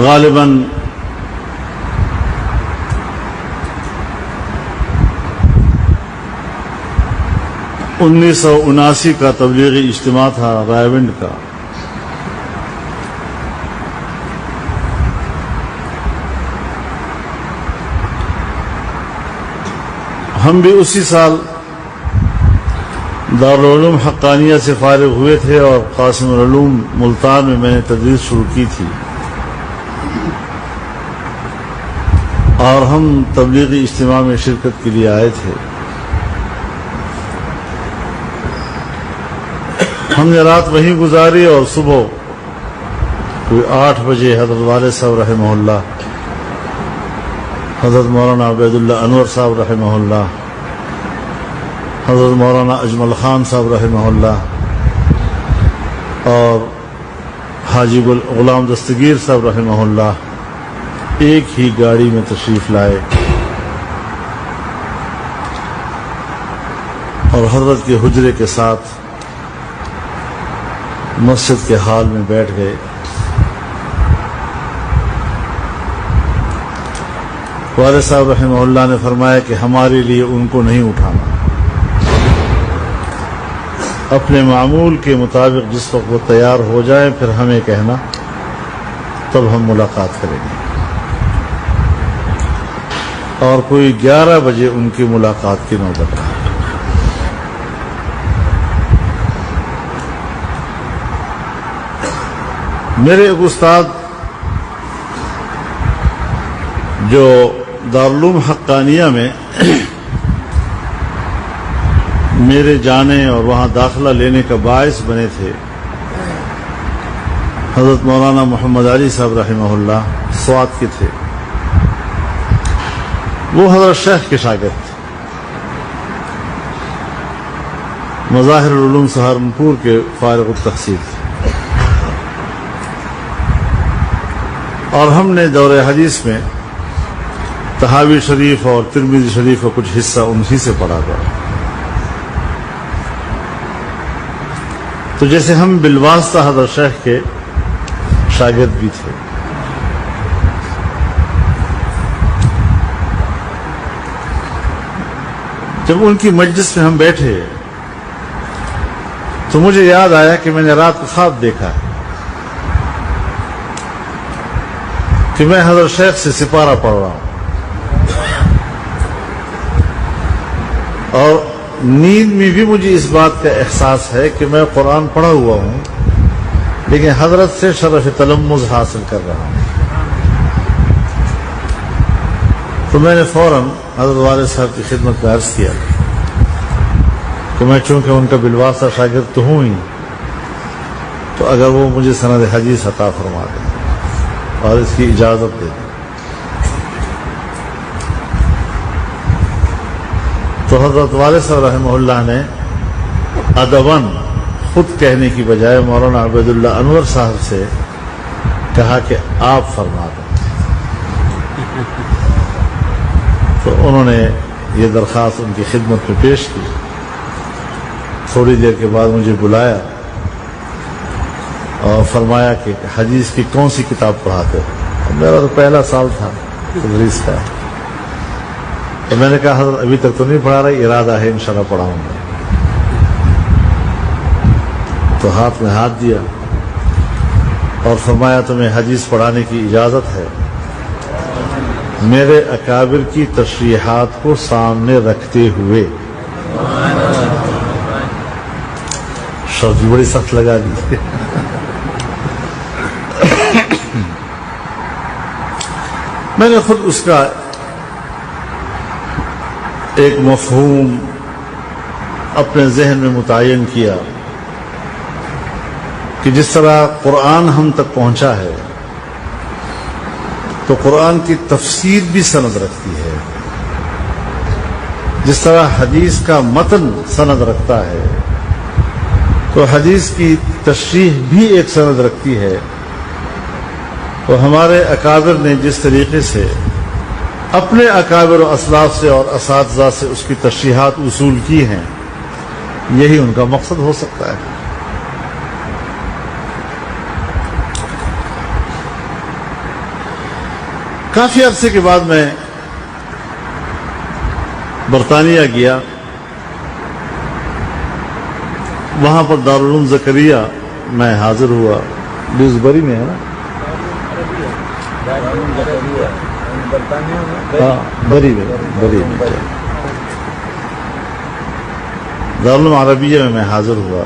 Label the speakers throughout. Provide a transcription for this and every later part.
Speaker 1: غالباً 1979 کا تبلیغی اجتماع تھا رائے ونڈ کا. ہم بھی اسی سال دارالعلوم حقانیہ سے فارغ ہوئے تھے اور قاسم العلوم ملتان میں میں نے تدریس شروع کی تھی، اور ہم تبلیغی اجتماع میں شرکت کے لیے آئے تھے. ہم نے رات وہیں گزاری اور صبح کوئی 8 بجے حضرت والد صاحب رحمہ اللہ، حضرت مولانا عبید اللہ انور صاحب رحمہ اللہ، حضرت مولانا اجمل خان صاحب رحمہ اللہ اور حاجی غلام دستگیر صاحب رحمہ اللہ ایک ہی گاڑی میں تشریف لائے اور حضرت کے حجرے کے ساتھ مسجد کے ہال میں بیٹھ گئے. والد صاحب رحمہ اللہ نے فرمایا کہ ہمارے لیے ان کو نہیں اٹھانا، اپنے معمول کے مطابق جس وقت وہ تیار ہو جائیں پھر ہمیں کہنا، تب ہم ملاقات کریں گے. اور کوئی 11 بجے ان کی ملاقات کی نوبت آئی. میرے ایک استاد جو دارالعلوم حقانیہ میں میرے جانے اور وہاں داخلہ لینے کا باعث بنے تھے، حضرت مولانا محمد علی صاحب رحمہ اللہ سوات کے تھے. وہ حضرت شیخ کے شاگرد تھے، مظاہر العلوم سہارنپور کے فارغ التحصیل تھے. اور ہم نے دور حدیث میں طحاوی شریف اور ترمذی شریف کا کچھ حصہ انہی سے پڑھا تھا. تو جیسے ہم بالواسطہ حضرت شیخ کے شاگرد بھی تھے. جب ان کی مجلس میں ہم بیٹھے تو مجھے یاد آیا کہ میں نے رات کو خواب دیکھا ہے کہ میں حضرت شیخ سے سپارہ پڑھ رہا ہوں، اور نیند میں بھی مجھے اس بات کا احساس ہے کہ میں قرآن پڑھا ہوا ہوں لیکن حضرت سے شرف تلمذ حاصل کر رہا ہوں. تو میں نے فوراً حضرت والد صاحب کی خدمت میں عرض کیا کہ میں چونکہ ان کا بالواسطہ شاگرد تو ہوں ہی، تو اگر وہ مجھے سند حدیث عطا فرما دیں اور اس کی اجازت دے دیں. تو حضرت والد صاحب رحمہ اللہ نے ادباً خود کہنے کی بجائے مولانا عبید اللہ انور صاحب سے کہا کہ آپ فرما دیں. تو انہوں نے یہ درخواست ان کی خدمت میں پیش کی. تھوڑی دیر کے بعد مجھے بلایا اور فرمایا کہ حدیث کی کون سی کتاب پڑھاتے ہو؟ میرا تو پہلا سال تھا تدریس کا. تو میں نے کہا حضرت ابھی تک تو نہیں پڑھا رہا، ارادہ ہے انشاءاللہ پڑھاؤں گا. تو ہاتھ میں ہاتھ دیا اور فرمایا تمہیں حدیث پڑھانے کی اجازت ہے میرے اکابر کی تشریحات کو سامنے رکھتے ہوئے. شرط بڑی سخت لگا دی. میں نے خود اس کا ایک مفہوم اپنے ذہن میں متعین کیا کہ جس طرح قرآن ہم تک پہنچا ہے تو قرآن کی تفسیر بھی سند رکھتی ہے، جس طرح حدیث کا متن سند رکھتا ہے تو حدیث کی تشریح بھی ایک سند رکھتی ہے. تو ہمارے اکابر نے جس طریقے سے اپنے اکابر و اسلاف سے اور اساتذہ سے اس کی تشریحات وصول کی ہیں، یہی ان کا مقصد ہو سکتا ہے. کافی عرصے کے بعد میں برطانیہ گیا. وہاں پر دارالعلوم زکریا میں حاضر ہوا. ڈیوزبری میں ہے نا؟ ہاں، بری میں دارالعلوم عربیہ میں حاضر ہوا.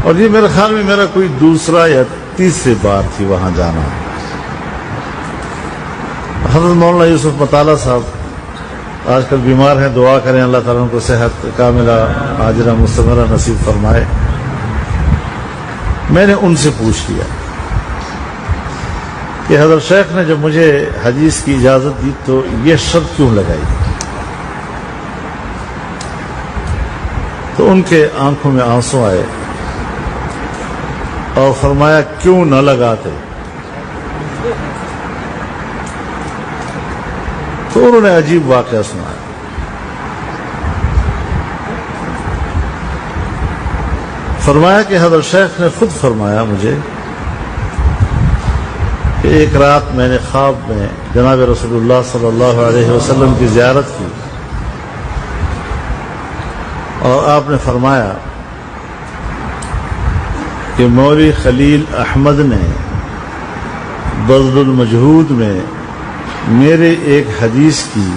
Speaker 1: اور یہ میرے خیال میں میرا کوئی دوسرا یا تیسری بار تھی وہاں جانا. حضرت مولانا یوسف مطالعہ صاحب آج کل بیمار ہیں، دعا کریں اللہ تعالیٰ ان کو صحت کاملہ عاجلہ مستمرہ نصیب فرمائے. میں نے ان سے پوچھ لیا کہ حضرت شیخ نے جب مجھے حدیث کی اجازت دی تو یہ شرط کیوں لگائی؟ تو ان کے آنکھوں میں آنسو آئے اور فرمایا کیوں نہ لگاتے. تو انہوں نے عجیب واقعہ سنایا. فرمایا کہ حضرت شیخ نے خود فرمایا مجھے کہ ایک رات میں نے خواب میں جناب رسول اللہ صلی اللہ علیہ وسلم کی زیارت کی اور آپ نے فرمایا کہ مولوی خلیل احمد نے بذل المجہود میں میرے ایک حدیث کی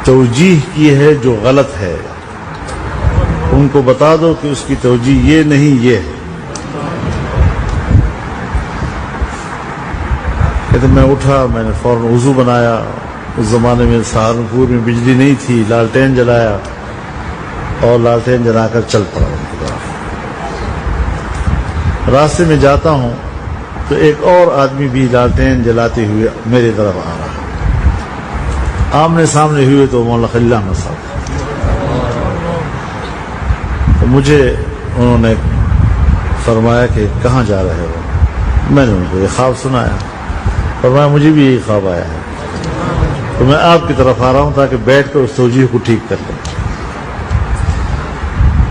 Speaker 1: توجیح کی ہے جو غلط ہے، ان کو بتا دو کہ اس کی توجیح یہ نہیں یہ ہے. کہتے میں اٹھا، میں نے فوراً وضو بنایا. اس زمانے میں سہارنپور میں بجلی نہیں تھی، لالٹین جلایا اور لالٹین جلا کر چل پڑا ان کی طرف. راستے میں جاتا ہوں تو ایک اور آدمی بھی لالٹین جلاتے ہوئے میری طرف آ رہا. آمنے سامنے ہوئے تو مولانا خلیل احمد صاحب. تو مجھے انہوں نے فرمایا کہ کہاں جا رہے ہو؟ میں نے ان کو یہ خواب سنایا. فرمایا مجھے بھی یہی خواب آیا ہے تو میں آپ کی طرف آ رہا ہوں تاکہ بیٹھ کر اس توجیہ کو ٹھیک کر لیں.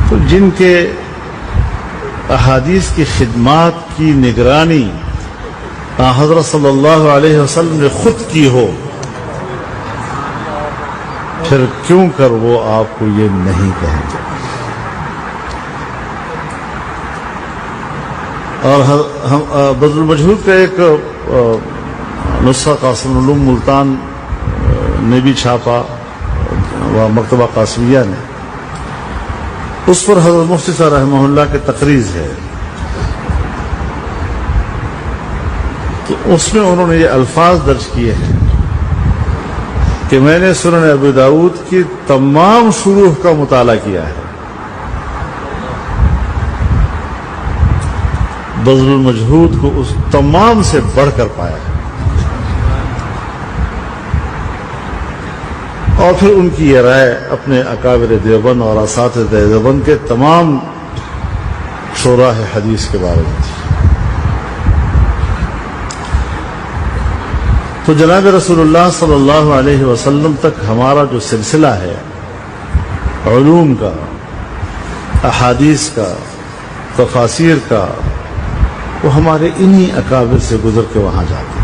Speaker 1: تو جن کے احادیث کی خدمات کی نگرانی حضرت صلی اللہ علیہ وسلم نے خود کی ہو، پھر کیوں کر وہ آپ کو یہ نہیں کہیں گے. اور بذل المجہود کا ایک نسخہ قاسم العلوم ملتان نے بھی چھاپا، وہ مکتبہ قاسمیہ نے. اس پر حضرت مفتی صاحب رحمہ اللہ کے تقریض ہے. تو اس میں انہوں نے یہ الفاظ درج کیے ہیں کہ میں نے سنن ابی داؤد کی تمام شروح کا مطالعہ کیا ہے، بذل المجہود کو اس تمام سے بڑھ کر پایا ہے. اور پھر ان کی یہ رائے اپنے اکابر دیوبند اور اساتذہ دیوبند کے تمام شراح حدیث کے بارے میں تھی. تو جناب رسول اللہ صلی اللہ علیہ وسلم تک ہمارا جو سلسلہ ہے علوم کا، احادیث کا، تفاسیر کا، وہ ہمارے انہی اکابر سے گزر کے وہاں جاتا ہے.